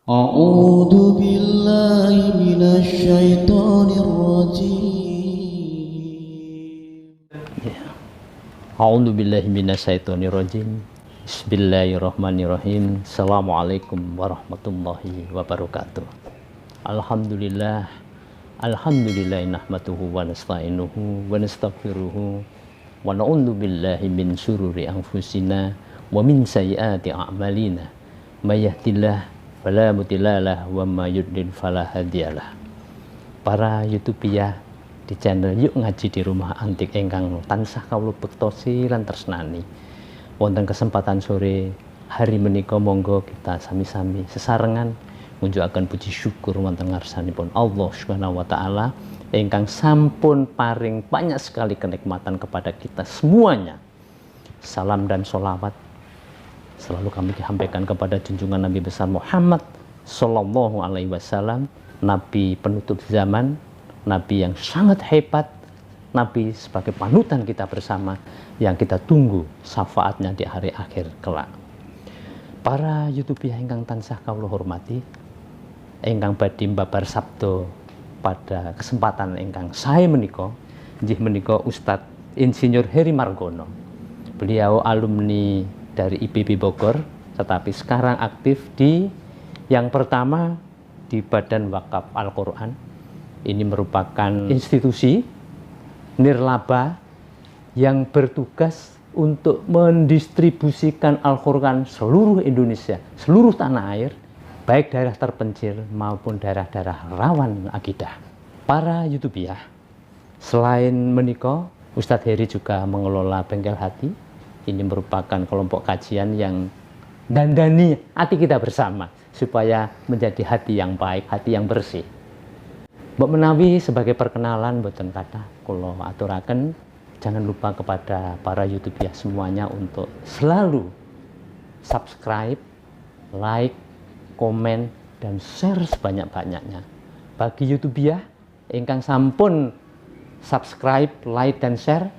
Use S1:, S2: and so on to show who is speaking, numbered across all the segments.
S1: أعوذ بالله من الشيطان الرجيم.
S2: A'udzu billahi minasyaitonir rajim. Bismillahirrahmanirrahim. Assalamualaikum warahmatullahi wabarakatuh. Alhamdulillah nahmaduhu wa nasta'inuhu wa nastaghfiruhu wa na'udzu billahi min syururi anfusina wa min sayyiati a'malina. May yahdihillahu fala mudhillalah wa may yudlil fala hadiyalah. Para YouTubiah di channel Yuk Ngaji di Rumah Antik ingkang tansah kawula bektosi lan tresnani. Wonten kesempatan sore hari menika monggo kita sami-sami sesarengan ngunjukaken puji syukur wonten ngarsanipun Allah Subhanahu wa taala ingkang sampun paring banyak sekali kenikmatan kepada kita semuanya. Salam dan sholawat selalu kami sampaikan kepada junjungan Nabi besar Muhammad sallallahu alaihi wasallam, Nabi penutup zaman, Nabi yang sangat hebat, Nabi sebagai panutan kita bersama yang kita tunggu syafaatnya di hari akhir kelak. Para YouTubiah ingkang tansah kawula hormati, ingkang badhe mbabar sabda pada kesempatan ingkang sae menika, inggih menika Ustadz Insinyur Heri Margono. Beliau alumni dari IPB Bogor, tetapi sekarang aktif di yang pertama di Badan Wakaf Al-Quran. Ini merupakan institusi nirlaba yang bertugas untuk mendistribusikan Al-Quran seluruh Indonesia, seluruh tanah air, baik daerah terpencil maupun daerah-daerah rawan akidah. Para YouTubiah, selain menika, Ustadz Heri juga mengelola Bengkel Hati. Ini merupakan kelompok kajian yang dandani hati kita bersama supaya menjadi hati yang baik, hati yang bersih. Mbok menawi sebagai perkenalan mboten kathah kula aturaken, jangan lupa kepada para YouTubiah semuanya untuk selalu subscribe, like, komen, dan share sebanyak-banyaknya. Bagi YouTubiah ingkang sampun subscribe, like, dan share,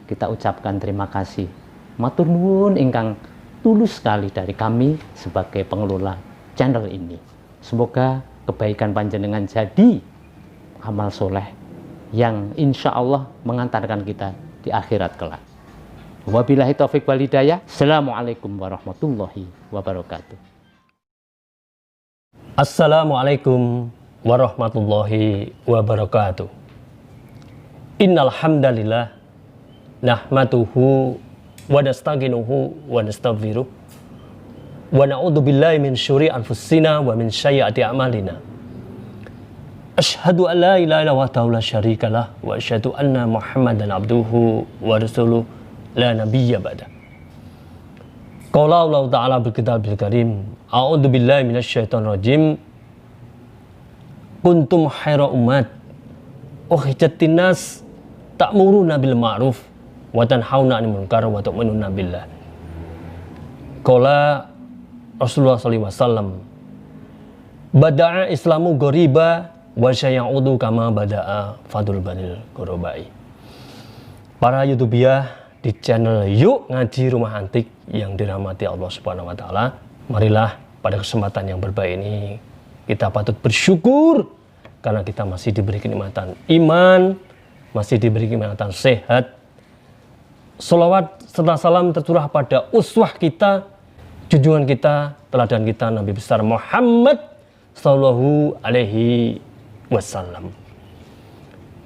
S2: kita ucapkan terima kasih. Matur nuwun ingkang tulus sekali dari kami sebagai pengelola channel ini. Semoga kebaikan panjenengan jadi amal soleh yang insya Allah mengantarkan kita di akhirat kelak. Wabillahi taufiq wal hidayah. Assalamualaikum warahmatullahi wabarakatuh.
S3: Assalamualaikum warahmatullahi wabarakatuh. Innal hamdalillah nahmaduhu wa nasta'inuhu wa nastaghfiruh wa na'udzu billahi min syururi anfusina wa min sayyiati a'malina. Asyhadu an la ilaha illallah wahdahu la syarikalah wa asyhadu anna Muhammadan abduhu wa rasuluh la nabiyya ba'da. Qala Allah Ta'ala bil kitabil karim, a'udzu billahi minasyaitonir rajim. Kuntum khaira ummat ukhrijat linnas ta'muruna bil ma'ruf wa tanhauna 'anil munkar wa tu'minuna billah. Qala Rasulullah sallallahu alaihi wasallam, bada'a islamu ghariba wa sayaudu kama bada'a fadul banil ghurabai. Para YouTubiah di channel Yuk Ngaji Rumah Antik yang dirahmati Allah Subhanahu wa taala, marilah pada kesempatan yang berbaik ini kita patut bersyukur karena kita masih diberi kenikmatan iman, masih diberi kenikmatan sehat. Sholawat serta salam tercurah pada uswah kita, junjungan kita, teladan kita, Nabi besar Muhammad sallallahu alaihi wasallam.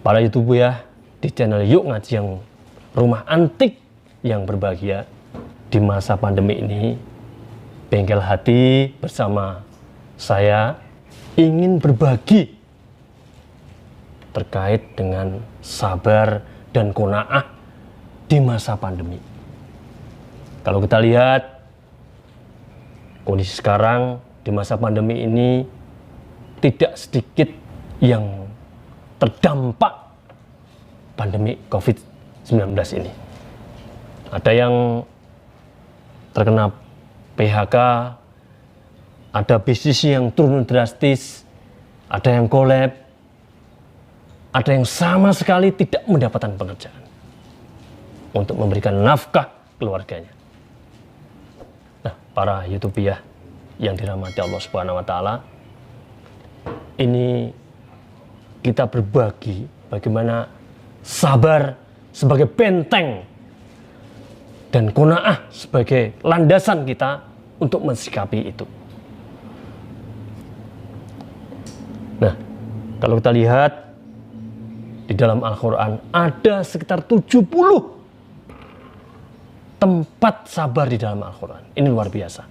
S3: Para YouTuber di channel Yuk Ngaji yang Rumah Antik yang berbahagia di masa pandemi ini, Bengkel Hati bersama saya ingin berbagi terkait dengan sabar dan qanaah di masa pandemi. Kalau kita lihat kondisi sekarang di masa pandemi ini, tidak sedikit yang terdampak pandemi COVID-19 ini. Ada yang terkena PHK, ada bisnis yang turun drastis, ada yang collab, ada yang sama sekali tidak mendapatkan pekerjaan untuk memberikan nafkah keluarganya. Nah, para YouTubiah, yang dirahmati Allah Subhanahu wa taala, ini kita berbagi bagaimana sabar sebagai benteng dan qanaah sebagai landasan kita untuk mensikapi itu. Nah, kalau kita lihat di dalam Al-Quran ada sekitar 70 tempat sabar di dalam Al-Quran. Ini luar biasa.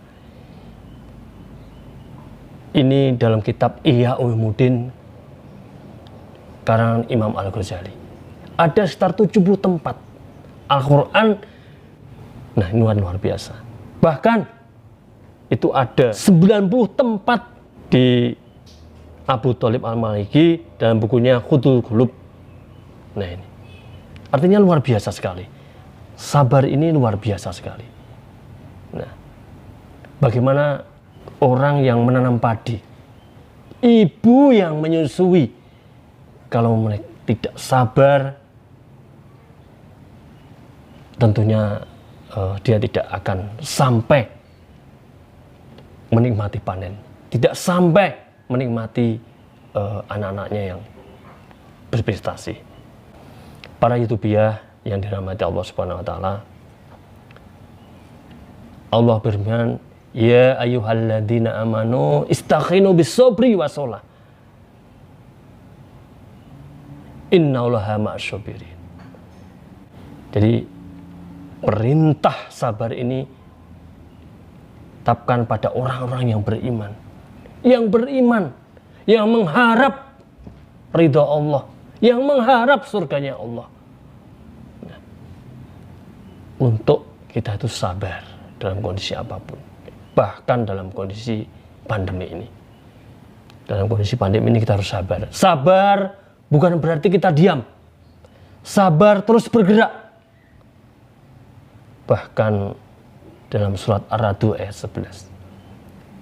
S3: Ini dalam kitab Ihya Ulumuddin karangan Imam Al-Ghazali. Ada sekitar 70 tempat Al-Quran. Nah, ini luar biasa. Bahkan itu ada 90 tempat di Abu Thalib Al-Maliki dalam bukunya Khudul Qulub. Nah, ini artinya luar biasa sekali. Sabar ini luar biasa sekali. Nah, bagaimana orang yang menanam padi, ibu yang menyusui, kalau mereka tidak sabar, tentunya dia tidak akan sampai menikmati panen, tidak sampai menikmati anak-anaknya yang berprestasi. Para YouTubiah yang dirahmati Allah Subhanahu wa taala, Allah berfirman, ya ayyuhalladzina amanu istaghinu bis-sabri was-shalah. Innallaha ma'asy-syabirin. Jadi perintah sabar ini tetapkan pada orang-orang yang beriman. Yang beriman, yang mengharap ridha Allah, yang mengharap surganya Allah. Nah, untuk kita itu sabar dalam kondisi apapun, bahkan dalam kondisi pandemi ini. Dalam kondisi pandemi ini kita harus sabar. Sabar bukan berarti kita diam. Sabar terus bergerak. Bahkan dalam surat Ar-Ra'd ayat 11.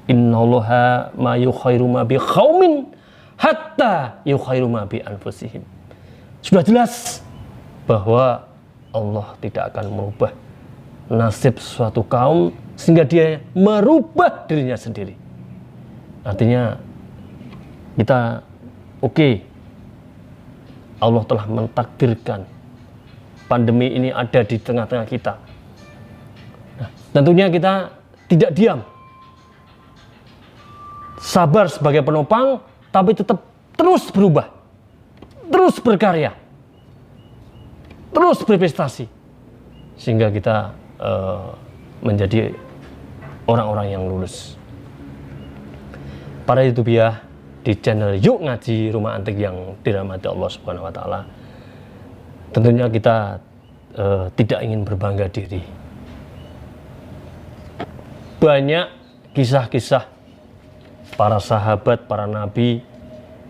S3: Innallaha ma yukhairu ma bi qaumin hatta yukhairu ma bi anfusihim. Sudah jelas bahwa Allah tidak akan merubah nasib suatu kaum sehingga dia merubah dirinya sendiri. Artinya kita Allah telah mentakdirkan pandemi ini ada di tengah-tengah kita. Nah, tentunya kita tidak diam. Sabar sebagai penopang, tapi tetap terus berubah, terus berkarya, terus berprestasi, sehingga kita menjadi orang-orang yang lulus. Para YouTubiah di channel Yuk Ngaji Rumah Antik yang dirahmati Allah Subhanahu wa taala, tentunya kita tidak ingin berbangga diri. Banyak kisah-kisah para sahabat, para nabi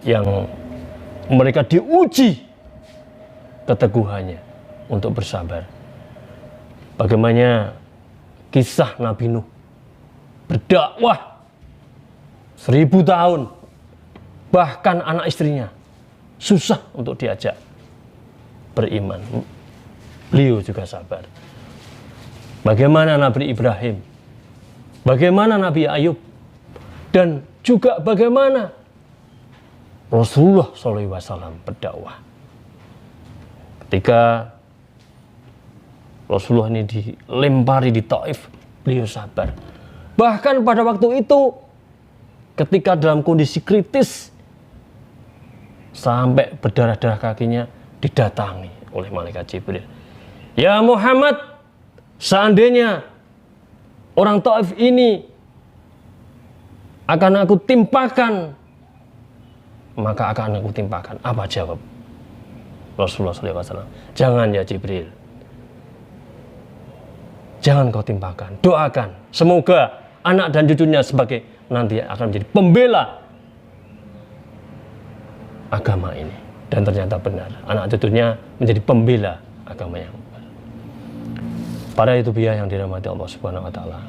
S3: yang mereka diuji keteguhannya untuk bersabar. Bagaimana kisah Nabi Nuh berdakwah 1000 tahun, bahkan anak istrinya susah untuk diajak beriman. Beliau juga sabar. Bagaimana Nabi Ibrahim, bagaimana Nabi Ayub, dan juga bagaimana Rasulullah SAW berdakwah. Ketika Rasulullah ini dilempari di Taif, beliau sabar. Bahkan pada waktu itu, ketika dalam kondisi kritis, sampai berdarah-darah kakinya, didatangi oleh malaikat Jibril. Ya Muhammad, seandainya orang Taif ini akan aku timpakan, maka akan aku timpakan. Apa jawab Rasulullah SAW? Jangan ya Jibril, jangan kau timpakan. Doakan semoga anak dan cucunya sebagai nanti akan menjadi pembela agama ini. Dan ternyata benar, anak cucunya menjadi pembela agama yang benar. Para YouTubiah yang dirahmati Allah Subhanahu wa taala.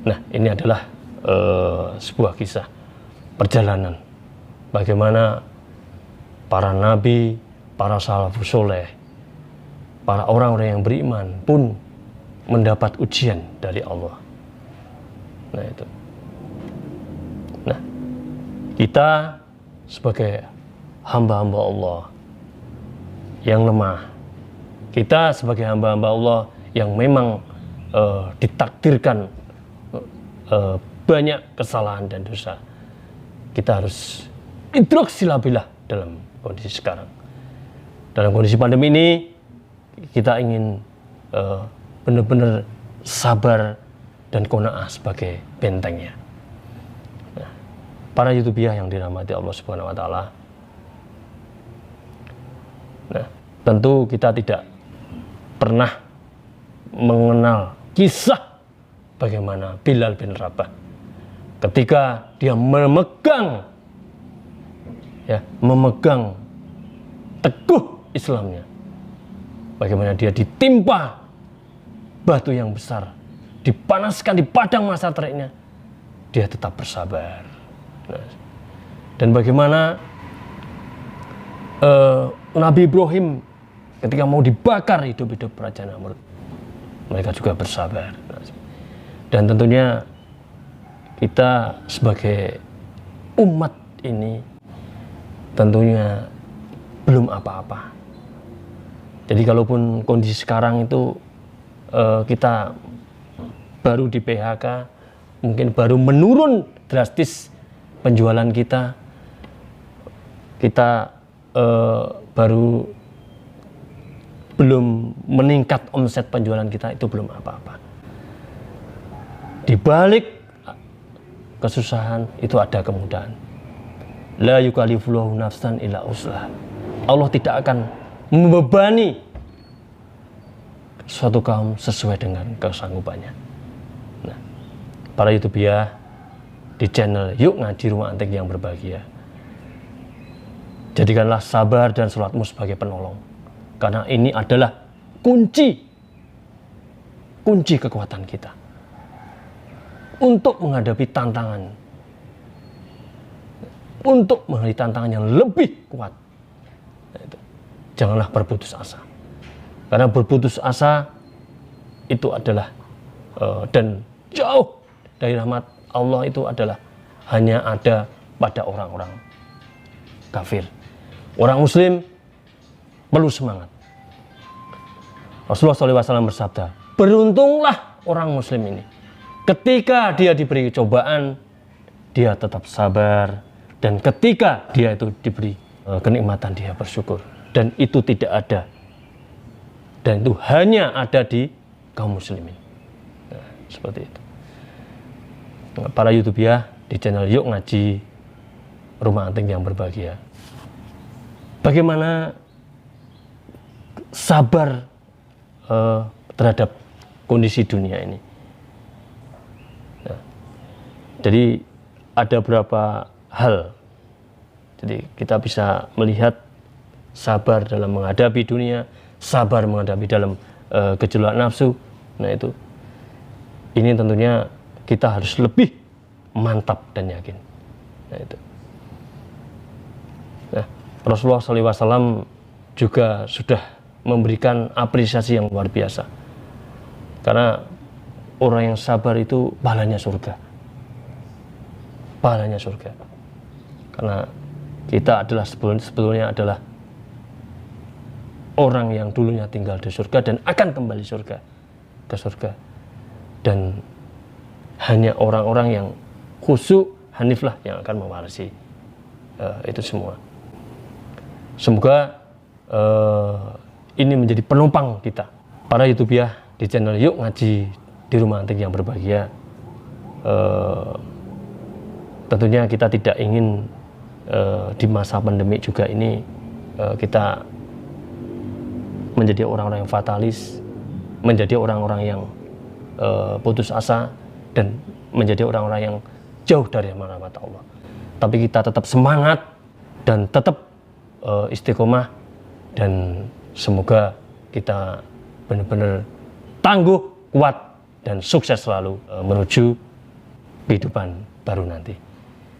S3: Nah, ini adalah sebuah kisah perjalanan bagaimana para nabi, para salafus soleh, para orang-orang yang beriman pun mendapat ujian dari Allah. Nah itu. Kita sebagai hamba-hamba Allah yang lemah, kita sebagai hamba-hamba Allah yang memang ditakdirkan banyak kesalahan dan dosa, kita harus idrak-silabillah dalam kondisi sekarang. Dalam kondisi pandemi ini, kita ingin benar-benar sabar dan qanaah sebagai bentengnya. Nah, para YouTubiah yang dirahmati Allah Subhanahu wa Ta'ala, nah, tentu kita tidak pernah mengenal kisah bagaimana Bilal bin Rabah ketika dia memegang teguh Islamnya, bagaimana dia ditimpa batu yang besar, dipanaskan di padang mahsyar teriknya, dia tetap bersabar. Nah, dan bagaimana Nabi Ibrahim ketika mau dibakar hidup-hidup Raja Namrud, mereka juga bersabar. Dan tentunya kita sebagai umat ini tentunya belum apa-apa. Jadi kalaupun kondisi sekarang itu kita baru di PHK, mungkin baru menurun drastis penjualan kita baru belum meningkat omset penjualan kita, itu belum apa-apa. Di balik kesusahan itu ada kemudahan. La yukallifullahu nafsan illa wus'aha. Allah tidak akan membebani suatu kaum sesuai dengan kesanggupannya. Nah, para YouTubiah di channel Yuk Ngaji Rumah Antik yang berbahagia, jadikanlah sabar dan sholatmu sebagai penolong, karena ini adalah kunci kekuatan kita untuk menghadapi tantangan yang lebih kuat. Janganlah berputus asa, karena berputus asa itu adalah dan jauh dari rahmat Allah itu adalah hanya ada pada orang-orang kafir. Orang Muslim perlu semangat. Rasulullah SAW bersabda, beruntunglah orang Muslim ini, ketika dia diberi cobaan, dia tetap sabar, dan ketika dia itu diberi kenikmatan, dia bersyukur. Dan itu tidak ada, dan itu hanya ada di kaum muslimin. Nah, seperti itu. Para YouTubiah di channel Yuk Ngaji Rumah Antik yang berbahagia, bagaimana sabar terhadap kondisi dunia ini. Nah, jadi ada beberapa hal. Jadi kita bisa melihat sabar dalam menghadapi dunia, sabar menghadapi dalam gejolak nafsu. Nah itu, ini tentunya kita harus lebih mantap dan yakin. Nah itu. Nah, Rasulullah SAW juga sudah memberikan apresiasi yang luar biasa, karena orang yang sabar itu pahalanya surga. Pahalanya surga. Karena kita adalah sebetulnya adalah orang yang dulunya tinggal di surga dan akan kembali ke surga. Dan hanya orang-orang yang khusyuk, haniflah yang akan mewarisi itu semua. Semoga ini menjadi penopang kita, para YouTubiah di channel Yuk Ngaji di Rumah Antik yang berbahagia. Tentunya kita tidak ingin di masa pandemi juga ini kita menjadi orang-orang yang fatalis, menjadi orang-orang yang putus asa, dan menjadi orang-orang yang jauh dari rahmat Allah. Tapi kita tetap semangat dan tetap istiqomah, dan semoga kita benar-benar tangguh, kuat, dan sukses selalu menuju kehidupan baru nanti.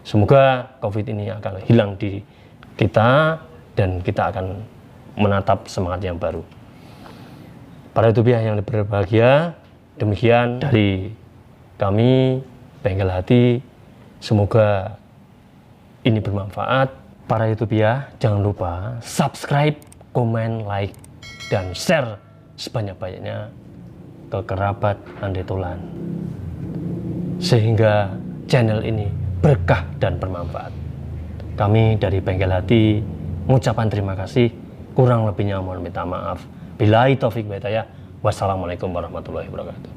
S3: Semoga COVID ini akan hilang di kita dan kita akan menatap semangat yang baru. Para YouTubiah yang berbahagia, demikian dari kami, Bengkel Hati. Semoga ini bermanfaat. Para YouTuber, jangan lupa subscribe, komen, like, dan share sebanyak-banyaknya ke kerabat Ande Tulan, sehingga channel ini berkah dan bermanfaat. Kami dari Bengkel Hati mengucapkan terima kasih. Kurang lebihnya mohon minta maaf. Billahi taufik wa hidayah. Wassalamualaikum warahmatullahi wabarakatuh.